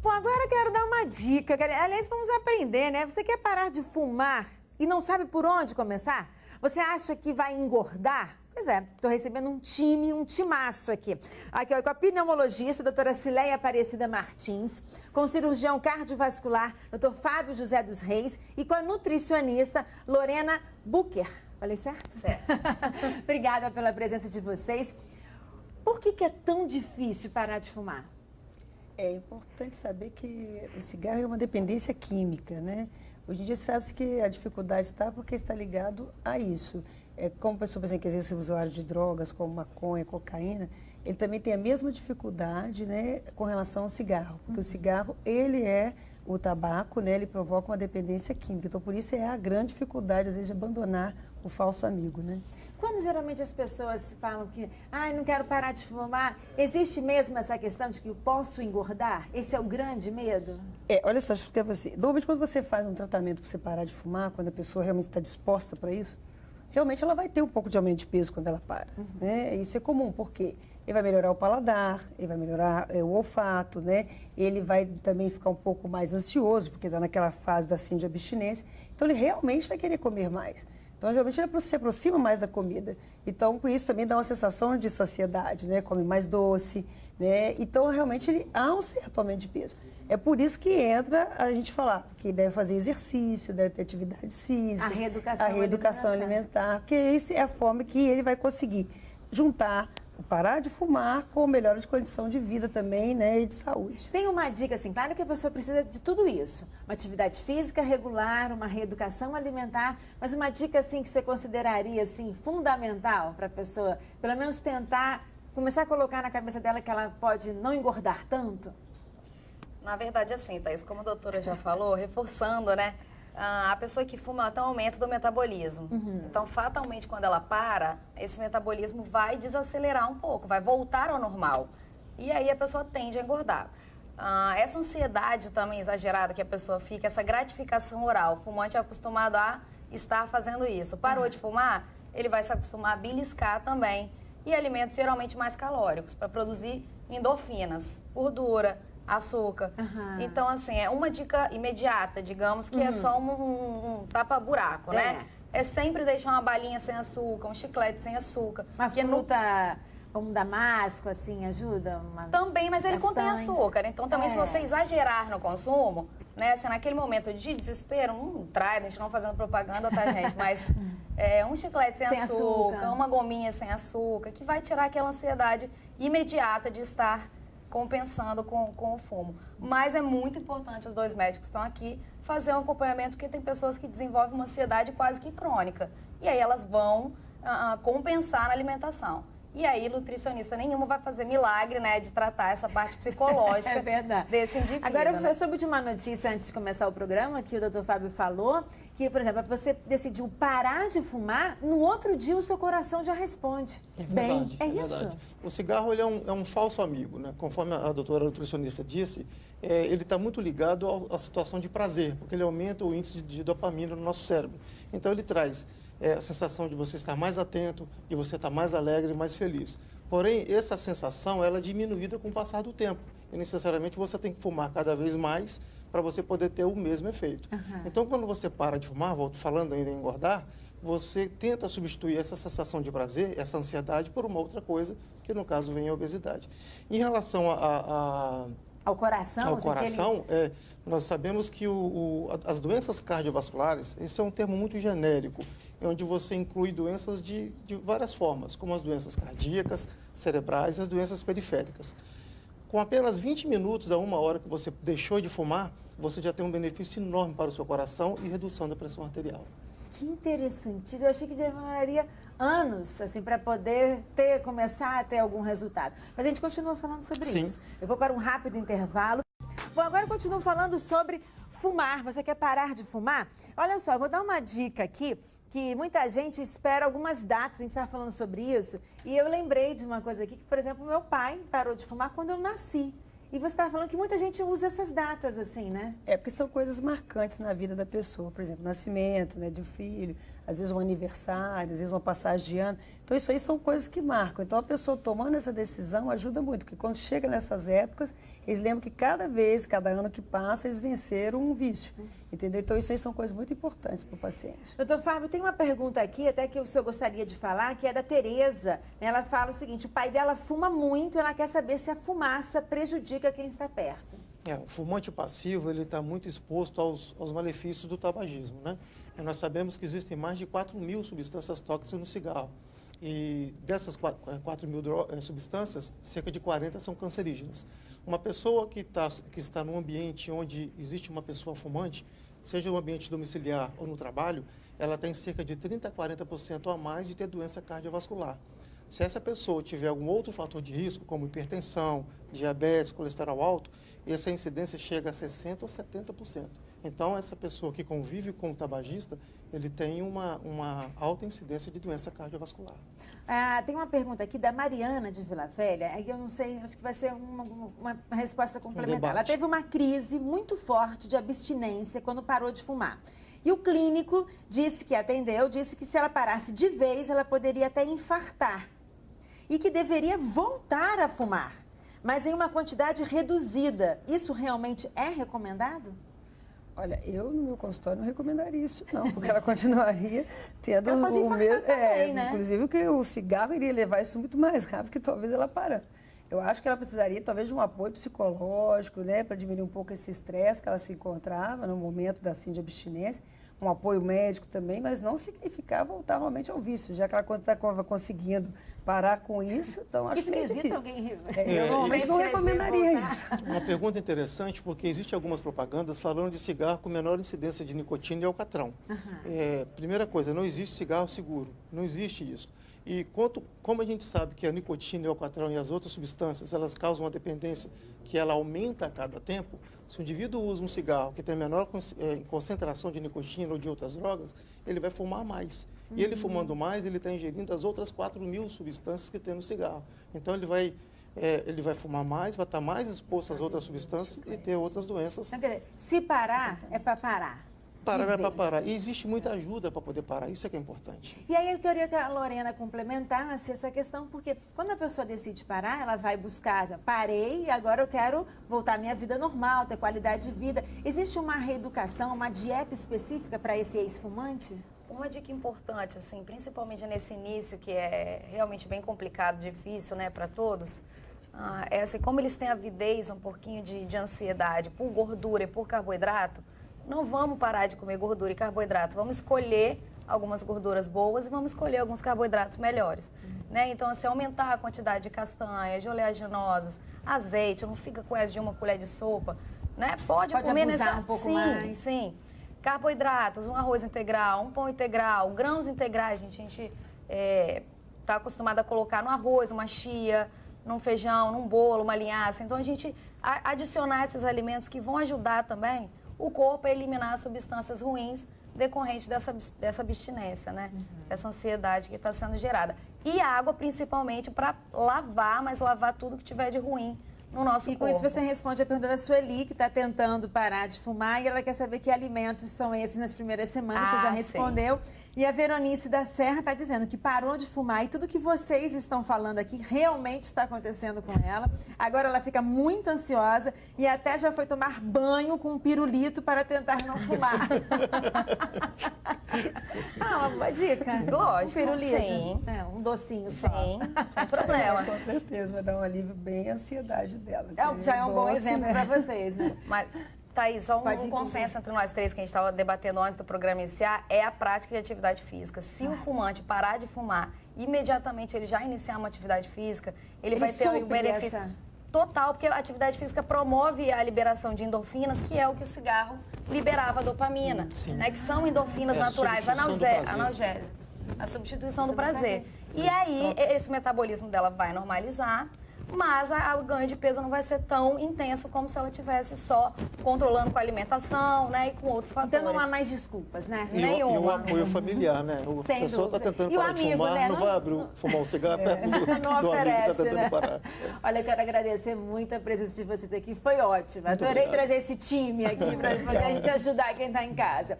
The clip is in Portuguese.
Bom, agora eu quero dar uma dica. Aliás, vamos aprender, né? Você quer parar de fumar e não sabe por onde começar? Você acha que vai engordar? Pois é, estou recebendo um timaço aqui. Aqui, ó, com a pneumologista, doutora Cileia Aparecida Martins, com o cirurgião cardiovascular, doutor Fábio José dos Reis, e com a nutricionista Lorena Bucher. Falei certo? Certo. Obrigada pela presença de vocês. Por que é tão difícil parar de fumar? É importante saber que o cigarro é uma dependência química, né? Hoje em dia sabe-se que a dificuldade está porque está ligado a isso. Como pessoa, por exemplo, que exerce o usuário de drogas, como maconha, cocaína, ele também tem a mesma dificuldade, né, com relação ao cigarro. Porque o cigarro, ele é o tabaco, né, ele provoca uma dependência química. Então, por isso é a grande dificuldade, às vezes, de abandonar o falso amigo, né? Quando geralmente as pessoas falam que, não quero parar de fumar, existe mesmo essa questão de que eu posso engordar? Esse é o grande medo? Olha só, deixa eu explicar para você. Normalmente, quando você faz um tratamento para você parar de fumar, quando a pessoa realmente está disposta para isso, realmente ela vai ter um pouco de aumento de peso quando ela para. Né? Isso é comum, porque ele vai melhorar o paladar, ele vai melhorar o olfato, né? Ele vai também ficar um pouco mais ansioso, porque está naquela fase da síndrome de abstinência. Então, ele realmente vai querer comer mais. Então, geralmente, ele se aproxima mais da comida. Então, com isso, também dá uma sensação de saciedade, né? Come mais doce, né? Então, realmente, há um certo aumento de peso. É por isso que entra a gente falar que deve fazer exercício, deve ter atividades físicas. A reeducação alimentar. Porque isso é a forma que ele vai conseguir juntar o parar de fumar com melhora de condição de vida também, né, e de saúde. Tem uma dica, assim, claro que a pessoa precisa de tudo isso. Uma atividade física regular, uma reeducação alimentar, mas uma dica, assim, que você consideraria, assim, fundamental para a pessoa, pelo menos tentar começar a colocar na cabeça dela que ela pode não engordar tanto? Na verdade, assim, Thaís, como a doutora já falou, reforçando, né? A pessoa que fuma, ela tem um aumento do metabolismo. Então, fatalmente, quando ela para, esse metabolismo vai desacelerar um pouco, vai voltar ao normal. E aí a pessoa tende a engordar. Essa ansiedade também exagerada que a pessoa fica, essa gratificação oral, o fumante é acostumado a estar fazendo isso. Parou de fumar, ele vai se acostumar a beliscar também. E alimentos geralmente mais calóricos, para produzir endorfinas, gordura, açúcar. Então, assim, é uma dica imediata, digamos, que é só um tapa-buraco, né? É sempre deixar uma balinha sem açúcar, um chiclete sem açúcar. Uma fruta como damasco, assim, ajuda? Também, mas ele contém açúcar. Então, também, se você exagerar no consumo, né? Se naquele momento de desespero, um Trident, não fazendo propaganda, tá, gente? Mas um chiclete sem açúcar, uma gominha sem açúcar, que vai tirar aquela ansiedade imediata de estar compensando com o fumo. Mas é muito importante, os dois médicos estão aqui, fazer um acompanhamento, porque tem pessoas que desenvolvem uma ansiedade quase que crônica. E aí elas vão compensar na alimentação. E aí, nutricionista nenhuma vai fazer milagre, né, de tratar essa parte psicológica desse indivíduo. Agora, eu soube de uma notícia antes de começar o programa, que o doutor Fábio falou, que, por exemplo, você decidiu parar de fumar, no outro dia o seu coração já responde. É verdade, é isso? Verdade. O cigarro ele é um falso amigo, né? Conforme a doutora nutricionista disse, ele está muito ligado à situação de prazer, porque ele aumenta o índice de dopamina no nosso cérebro. Então, ele traz a sensação de você estar mais atento, de você estar mais alegre, mais feliz. Porém, essa sensação ela é diminuída com o passar do tempo. E necessariamente você tem que fumar cada vez mais para você poder ter o mesmo efeito. Então, quando você para de fumar, volto falando ainda em engordar, você tenta substituir essa sensação de prazer, essa ansiedade, por uma outra coisa, que no caso vem a obesidade. Em relação ao coração? Nós sabemos que as doenças cardiovasculares, isso é um termo muito genérico, onde você inclui doenças de várias formas, como as doenças cardíacas, cerebrais e as doenças periféricas. Com apenas 20 minutos a 1 hora que você deixou de fumar, você já tem um benefício enorme para o seu coração e redução da pressão arterial. Que interessante. Eu achei que demoraria anos, assim, para poder começar a ter algum resultado. Mas a gente continua falando sobre isso. Eu vou para um rápido intervalo. Bom, agora eu continuo falando sobre fumar. Você quer parar de fumar? Olha só, eu vou dar uma dica aqui, que muita gente espera algumas datas, a gente estava falando sobre isso, e eu lembrei de uma coisa aqui, que, por exemplo, meu pai parou de fumar quando eu nasci. E você estava falando que muita gente usa essas datas assim, né? É, porque são coisas marcantes na vida da pessoa. Por exemplo, nascimento, né, de um filho, às vezes um aniversário, às vezes uma passagem de ano. Então, isso aí são coisas que marcam. Então, a pessoa tomando essa decisão ajuda muito, porque quando chega nessas épocas, eles lembram que cada vez, cada ano que passa, eles venceram um vício. Entendeu? Então, isso aí são coisas muito importantes para o paciente. Doutor Fábio, tem uma pergunta aqui, até que o senhor gostaria de falar, que é da Tereza. Ela fala o seguinte: o pai dela fuma muito, ela quer saber se a fumaça prejudica quem está perto. O fumante passivo, ele está muito exposto aos malefícios do tabagismo, né? Nós sabemos que existem mais de 4.000 substâncias tóxicas no cigarro. E dessas 4.000 substâncias, cerca de 40 são cancerígenas. Uma pessoa que está num ambiente onde existe uma pessoa fumante, seja no ambiente domiciliar ou no trabalho, ela tem cerca de 30% a 40% a mais de ter doença cardiovascular. Se essa pessoa tiver algum outro fator de risco, como hipertensão, diabetes, colesterol alto, essa incidência chega a 60% ou 70%. Então, essa pessoa que convive com o tabagista, ele tem uma alta incidência de doença cardiovascular. Tem uma pergunta aqui da Mariana de Vila Velha, aí eu não sei, acho que vai ser uma resposta complementar. Ela teve uma crise muito forte de abstinência quando parou de fumar. E o clínico disse que se ela parasse de vez, ela poderia até infartar. E que deveria voltar a fumar, mas em uma quantidade reduzida. Isso realmente é recomendado? Olha, eu no meu consultório não recomendaria isso, não, porque ela continuaria tendo ela pode o mesmo. Também, né? Inclusive que o cigarro iria levar isso muito mais rápido que talvez ela parando. Eu acho que ela precisaria talvez de um apoio psicológico, né, para diminuir um pouco esse estresse que ela se encontrava no momento de abstinência. Um apoio médico também, mas não significar voltar novamente ao vício, já que ela está conseguindo parar com isso, então acho que é difícil. Alguém... Eu normalmente não recomendaria isso. Uma pergunta interessante, porque existem algumas propagandas falando de cigarro com menor incidência de nicotina e alcatrão. Primeira coisa, não existe cigarro seguro, não existe isso. E como a gente sabe que a nicotina, o alcatrão e as outras substâncias, elas causam uma dependência que ela aumenta a cada tempo, se o indivíduo usa um cigarro que tem menor concentração de nicotina ou de outras drogas, ele vai fumar mais. E ele fumando mais, ele está ingerindo as outras 4.000 substâncias que tem no cigarro. Então, ele vai fumar mais, vai estar mais exposto às outras substâncias e ter outras doenças. Se parar, é para parar. Parar é para parar. E existe muita ajuda para poder parar, isso é que é importante. E aí eu queria que a Lorena complementasse essa questão, porque quando a pessoa decide parar, ela vai buscar, parei e agora eu quero voltar à minha vida normal, ter qualidade de vida. Existe uma reeducação, uma dieta específica para esse ex-fumante? Uma dica importante, assim, principalmente nesse início, que é realmente bem complicado, difícil, né, para todos, é assim, como eles têm avidez, um pouquinho de ansiedade por gordura e por carboidrato, não vamos parar de comer gordura e carboidrato, vamos escolher algumas gorduras boas e vamos escolher alguns carboidratos melhores, né? Então, assim, aumentar a quantidade de castanhas, de oleaginosas, azeite, não fica com essa de uma colher de sopa, né? Pode comer um pouco mais. Sim. Carboidratos, um arroz integral, um pão integral, grãos integrais, a gente está acostumado a colocar no arroz, uma chia, num feijão, num bolo, uma linhaça. Então, a gente adicionar esses alimentos que vão ajudar também o corpo a eliminar as substâncias ruins decorrentes dessa abstinência, né? Dessa ansiedade que está sendo gerada. E água, principalmente, para lavar, mas lavar tudo que tiver de ruim no nosso corpo. E com isso você responde a pergunta da Sueli, que está tentando parar de fumar, e ela quer saber que alimentos são esses nas primeiras semanas, você já respondeu. Sim. E a Veronice da Serra está dizendo que parou de fumar e tudo que vocês estão falando aqui realmente está acontecendo com ela. Agora ela fica muito ansiosa e até já foi tomar banho com um pirulito para tentar não fumar. Uma boa dica. Lógico, um pirulito. Sim. Um docinho só. Sim, sem problema. Com certeza, vai dar um alívio bem à ansiedade dela. Já é um bom exemplo para vocês, né? Mas, Thaís, só um consenso entre nós três que a gente estava debatendo antes do programa iniciar é a prática de atividade física. Se o fumante parar de fumar, imediatamente ele já iniciar uma atividade física, ele vai ter um benefício total, porque a atividade física promove a liberação de endorfinas, que é o que o cigarro liberava a dopamina, né, que são endorfinas naturais, analgésicos, a substituição do prazer. E aí, esse metabolismo dela vai normalizar, mas o ganho de peso não vai ser tão intenso como se ela estivesse só controlando com a alimentação, né, e com outros fatores. Então não há mais desculpas, né? E o apoio familiar, né? A Sem pessoa está dúvida. tentando E o parar de amigo, fumar, né? não vai fumar um cigarro perto do amigo que oferece, está tentando né? parar. Olha, eu quero agradecer muito a presença de vocês aqui, foi ótima. Adorei trazer esse time aqui para a gente ajudar quem está em casa.